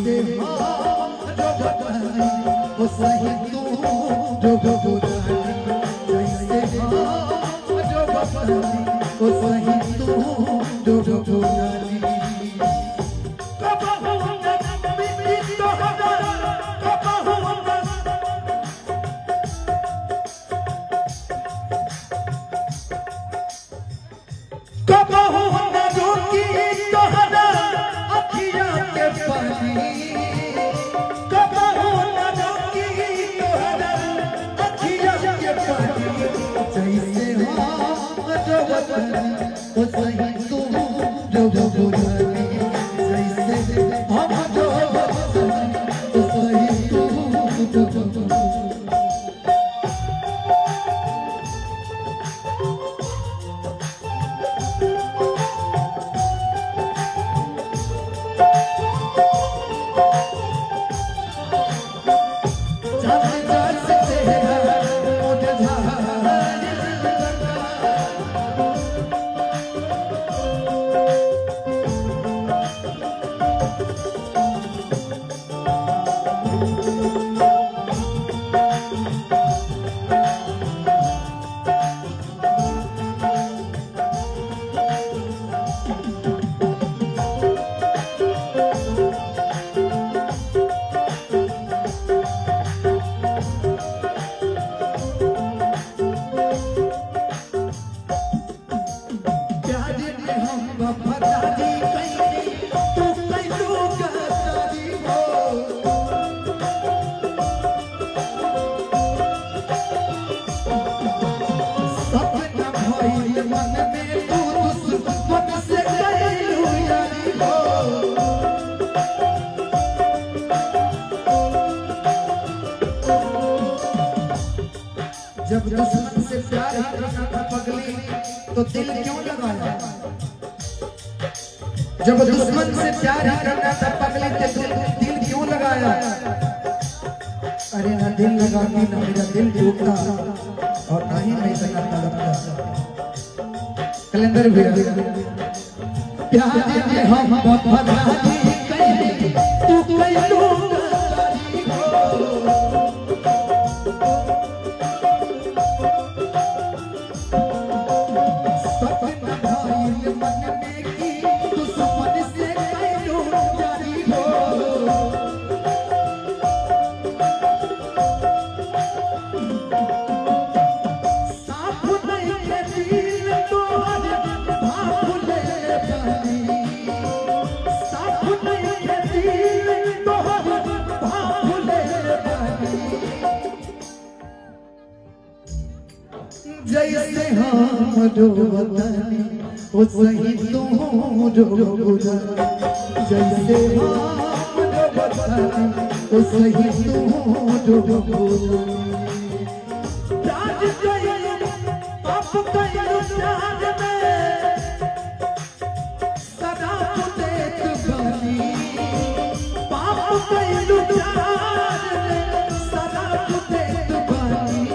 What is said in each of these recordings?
जैसे हाँ जो बताई वो सही तू जो बुराई जैसे हाँ जो बताई वो सही तू जो बुराई जब दुश्मन से प्यार करना था पगली तो दिल क्यों लगाया जब दुश्मन से प्यार करना था पगली तो दिल क्यों लगाया अरे ना दिल लगाती ना मेरा दिल टूटता और ना ही मैं इतना तड़पता कैलेंडर भी प्यार में हम वफादारी कहीं तू कहीं जैसे हम जो बताने वो सही तुम जो बुरा जैसे हम जो बताने वो सही तुम जो बुरा राज कहीं पाप कहीं जान में सदा देख बनी पाप कहीं जान में सदा देख बनी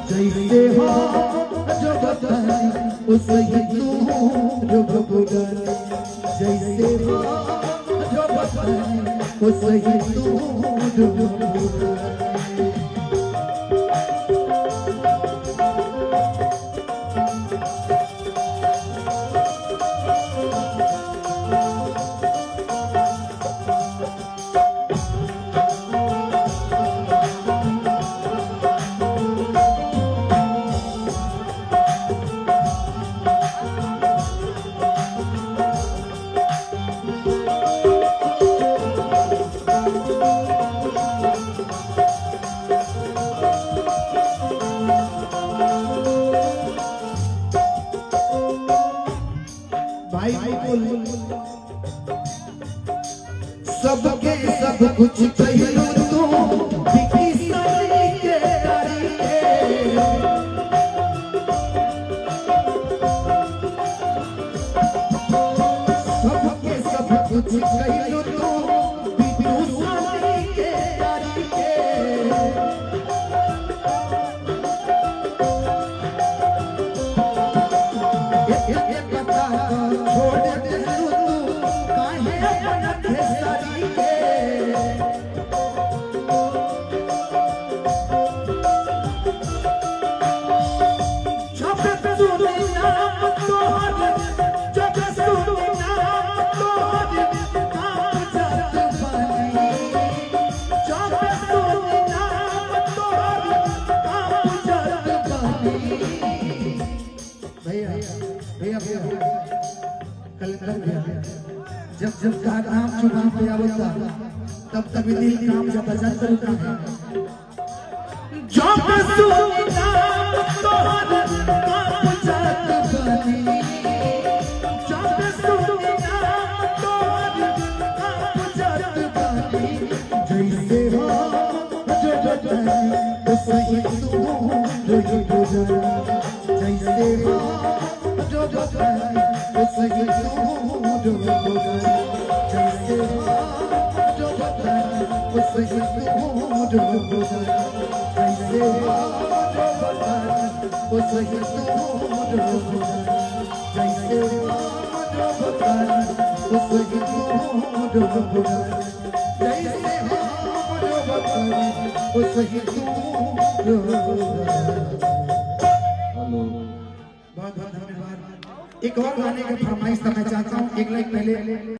जैसे हम जो बताई वो सही तू जो बुरा जैसे जो बताई वो सही तू जो बुरा सबके सब कुछ कहलो तो बिकी सारी के तारी के सबके सब कुछ कहलो तो बिकी सारी के तारी के ये पता छोड़ दे तू काहे अपना सारी के जब जब का नाम चुनाव पे आवता तब तक भी दिल काम जब बजा करता है जब सुनी नाम तोहर आप जात बनी जब सुनी नाम तोहर आप जात बनी जैसे हो जो बताई तो सही तू जो जैसे हो जो बताई तो सही तू जो जैसे हो जो बताई तो सही तू जो जैसे हो जो बताई तो सही तू जो जैसे हो जो बताई तो सही तू जो जैसे हो जो बताई तो सही तू जो बहुत बहुत धन्यवाद। एक और गाने का फरमाइश करना चाहता हूँ। एक लाइन पहले